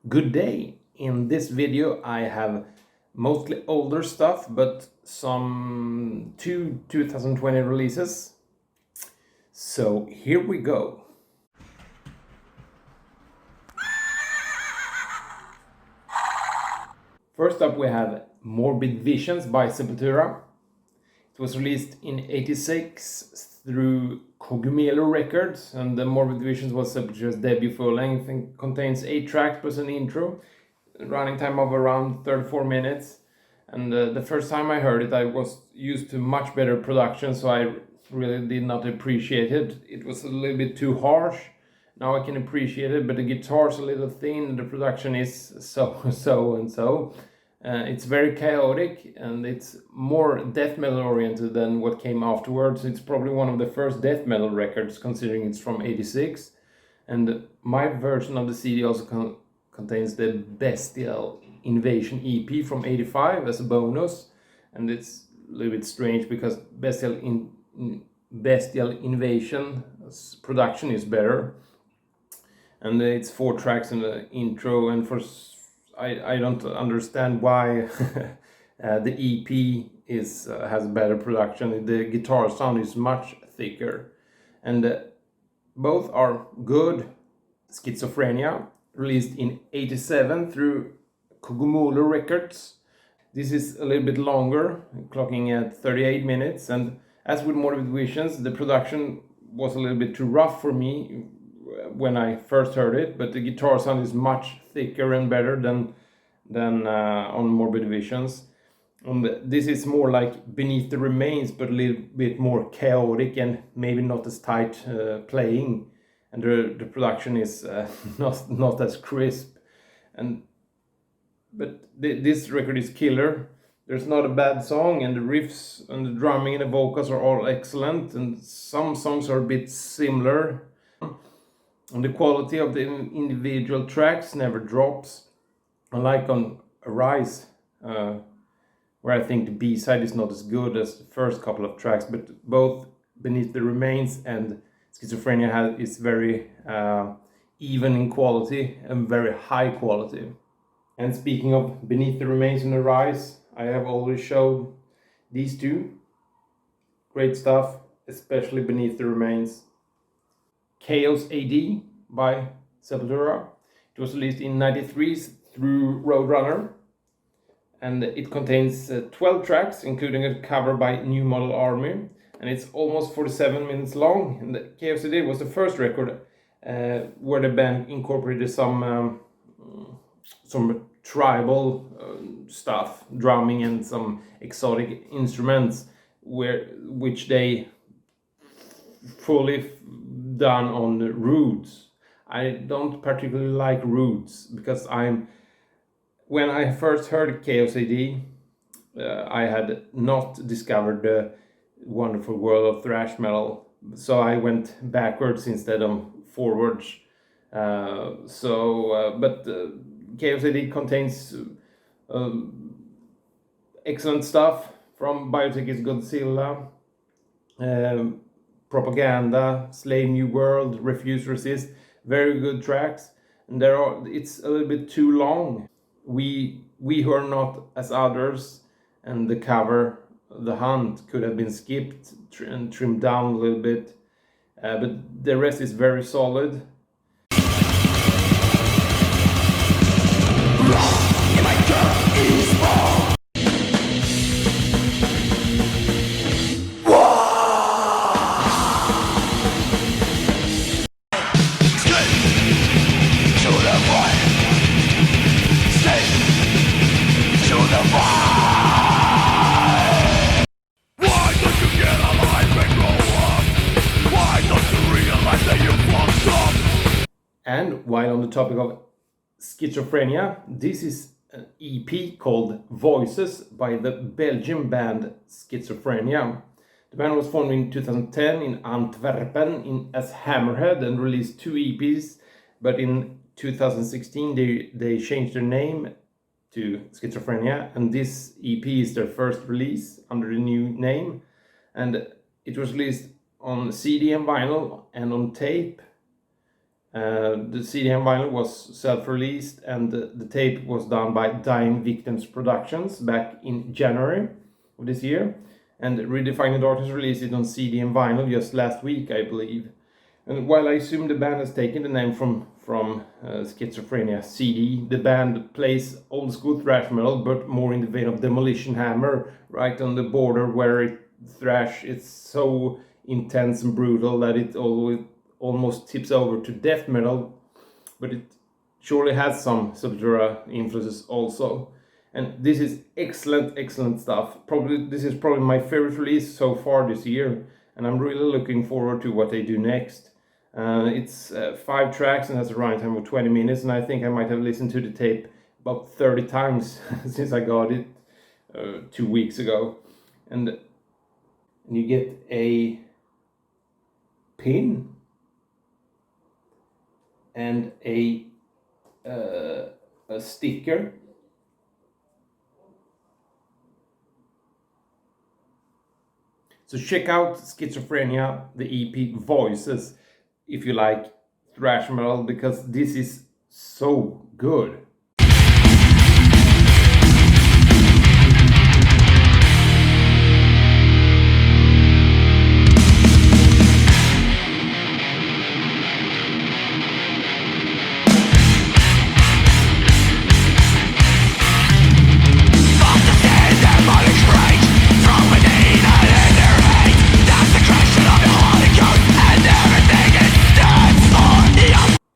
Good day. In this video I have mostly older stuff, but some 2020 releases. So here we go. First up we have Morbid Visions by Sepultura. It was released in '86 through Cogumelo Records, and the Morbid Visions was Sepultura's debut full length and contains 8 tracks plus an intro, running time of around 34 minutes. And the first time I heard it, I was used to much better production, so I really did not appreciate it. It was a little bit too harsh. Now I can appreciate it, but the guitar's a little thin, the production is so. It's very chaotic, and it's more death metal oriented than what came afterwards. It's probably one of the first death metal records, considering it's from '86. And my version of the CD also contains the Bestial Invasion EP from '85 as a bonus. And it's a little bit strange because Bestial Invasion production is better. And it's 4 tracks in the intro, and I don't understand why the EP has better production. The guitar sound is much thicker, and both are good. Schizophrenia, released in '87 through Cogumelo Records. This is a little bit longer, clocking at 38 minutes, and as with Morbid Visions, the production was a little bit too rough for me when I first heard it, but the guitar sound is much thicker and better than on Morbid Visions. And this is more like Beneath the Remains, but a little bit more chaotic and maybe not as tight playing, and the production is not as crisp. But this record is killer. There's not a bad song, and the riffs and the drumming and the vocals are all excellent, and some songs are a bit similar. And the quality of the individual tracks never drops, unlike on Arise, where I think the B-side is not as good as the first couple of tracks, but both Beneath the Remains and Schizophrenia is very even in quality and very high quality. And speaking of Beneath the Remains and Arise, I have already showed these two. Great stuff, especially Beneath the Remains. Chaos AD by Sepultura. It was released in '93 through Roadrunner, and it contains 12 tracks, including a cover by New Model Army, and it's almost 47 minutes long. And the Chaos AD was the first record where the band incorporated some tribal stuff, drumming and some exotic instruments, which they fully done on roots. I don't particularly like roots because when I first heard Chaos AD, I had not discovered the wonderful world of thrash metal, so I went backwards instead of forwards. But Chaos AD contains excellent stuff from Biotech is Godzilla, Propaganda, Slave New World, Refuse Resist. Very good tracks, and it's a little bit too long. We who are not as others, and the cover, The Hunt, could have been skipped and trimmed down a little bit, but the rest is very solid. And while on the topic of Schizophrenia, this is an EP called Voices by the Belgian band Schizophrenia. The band was formed in 2010 in Antwerpen as Hammerhead and released 2 EPs, but in 2016 they changed their name to Schizophrenia, and this EP is their first release under the new name, and it was released on CD and vinyl and on tape The CD and vinyl was self-released, and the tape was done by Dying Victims Productions back in January of this year. And Redefining Darkness released it on CD and vinyl just last week, I believe. And while I assume the band has taken the name from Schizophrenia CD, the band plays old school thrash metal, but more in the vein of Demolition Hammer, right on the border where thrash is so intense and brutal that it almost tips over to death metal, but it surely has some Sepultura influences also. And this is excellent stuff. This is probably my favorite release so far this year, and I'm really looking forward to what they do next. It's 5 tracks and has a running time of 20 minutes, and I think I might have listened to the tape about 30 times since I got it 2 weeks ago. And you get a pin and a sticker. So check out Schizophrenia, the EP Voices, if you like thrash metal, because this is so good.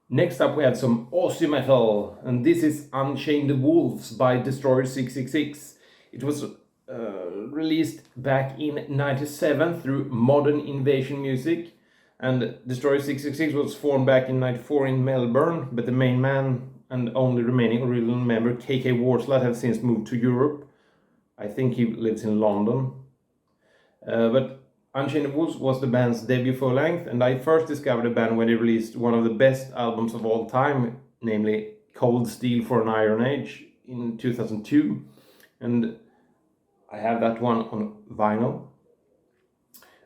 Next up we have some Aussie metal, and this is Unchain the Wolves by Destroyer 666. It was released back in '97 through Modern Invasion Music, and Destroyer 666 was formed back in '94 in Melbourne, but the main man and only remaining original member, KK Warslat, have since moved to Europe. I think he lives in London. But Unchained Wolves was the band's debut full-length, and I first discovered the band when they released one of the best albums of all time, namely Cold Steel for an Iron Age in 2002. And I have that one on vinyl.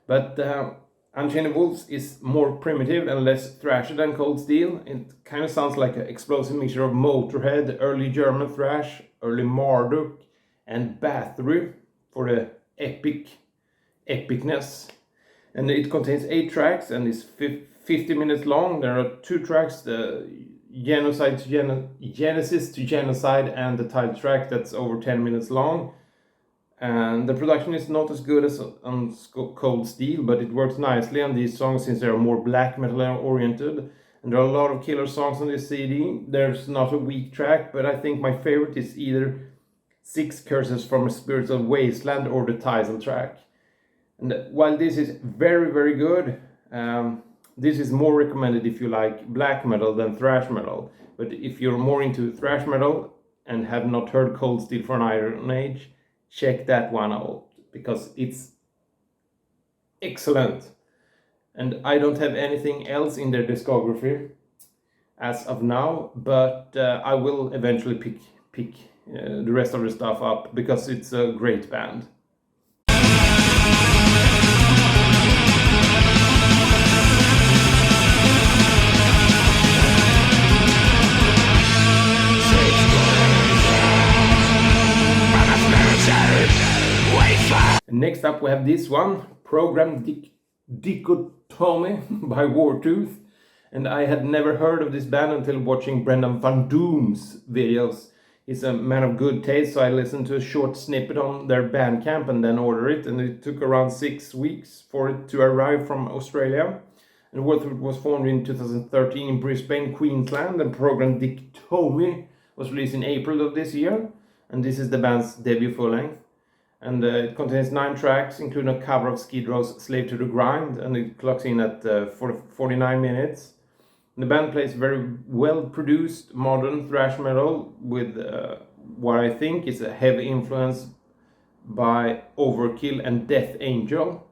But Unchained Wolves is more primitive and less thrashy than Cold Steel. It kind of sounds like an explosive mixture of Motorhead, early German thrash, early Marduk, and Bathory for the epicness. And it contains 8 tracks and is 50 minutes long. There are 2 tracks, the Genesis to Genocide, and the title track that's over 10 minutes long. And the production is not as good as on Cold Steel, but it works nicely on these songs since they are more black metal oriented. And there are a lot of killer songs on this CD. There's not a weak track, but I think my favorite is either 6 Curses from a Spiritual Wasteland or the title track. And while this is very, very good, this is more recommended if you like black metal than thrash metal. But if you're more into thrash metal and have not heard Cold Steel for an Iron Age, check that one out, because it's excellent. And I don't have anything else in their discography as of now, but I will eventually pick the rest of the stuff up, because it's a great band. Next up we have this one, Program Dichotomy by Wartooth. And I had never heard of this band until watching Brendan Van Doom's videos. He's a man of good taste, so I listened to a short snippet on their Bandcamp and then ordered it. And it took around 6 weeks for it to arrive from Australia. And Wartooth was formed in 2013 in Brisbane, Queensland. And Program Dichotomy was released in April of this year. And this is the band's debut full-length. And it contains 9 tracks, including a cover of Skid Row's Slave to the Grind, and it clocks in at 49 minutes. And the band plays very well-produced modern thrash metal with what I think is a heavy influence by Overkill and Death Angel.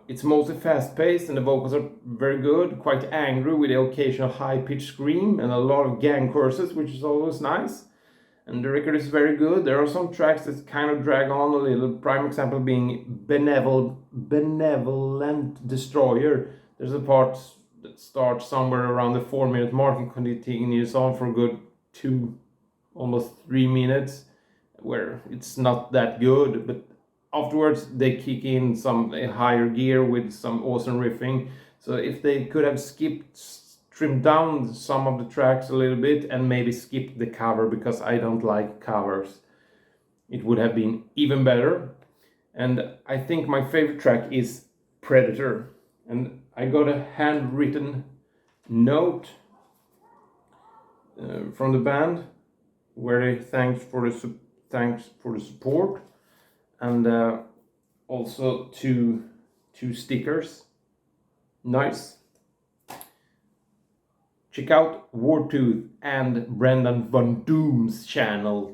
It's mostly fast-paced, and the vocals are very good, quite angry with the occasional high-pitched scream and a lot of gang curses, which is always nice. And the record is very good. There are some tracks that kind of drag on a little. Prime example being Benevolent Destroyer. There's a part that starts somewhere around the 4-minute mark and continues on for a good 2, almost 3 minutes, where it's not that good, but afterwards they kick in some higher gear with some awesome riffing. So if they could have trimmed down some of the tracks a little bit and maybe skipped the cover, because I don't like covers, it would have been even better. And I think my favorite track is Predator, and I got a handwritten note from the band where they thanks for the support, and also two stickers. Nice. Check out Wartooth and Brendan Von Doom's channel.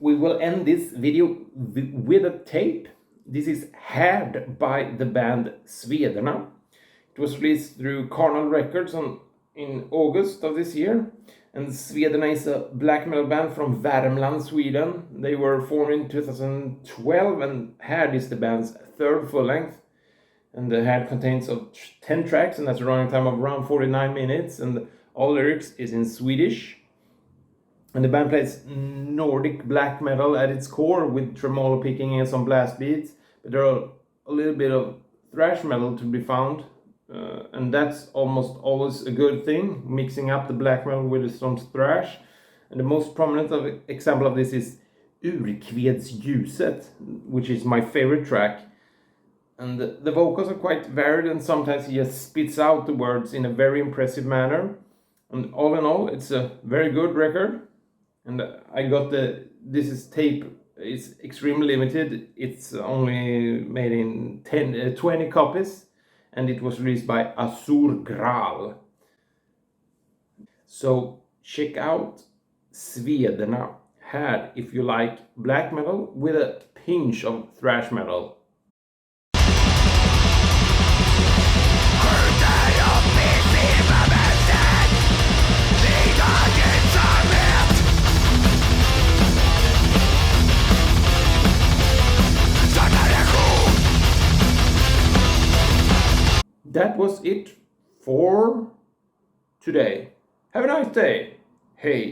We will end this video with a tape. This is Härd by the band Svederna. It was released through Carnal Records in August of this year. And Svederna is a black metal band from Värmland, Sweden. They were formed in 2012, and Härd is the band's third full length. And the Härd contains of 10 tracks, and that's a running time of around 49 minutes. And all lyrics is in Swedish. And the band plays Nordic black metal at its core, with tremolo picking and some blast beats. But there are a little bit of thrash metal to be found. And that's almost always a good thing, mixing up the black metal with some thrash. And the most prominent example of this is Urkvedsljuset, which is my favorite track. And the vocals are quite varied, and sometimes he just spits out the words in a very impressive manner. And all in all, it's a very good record. And I got this tape is extremely limited. It's only made in 20 copies, and it was released by Azur Graal. So check out Svederna, Härd, if you like black metal with a pinch of thrash metal. That was it for today. Have a nice day. Hey.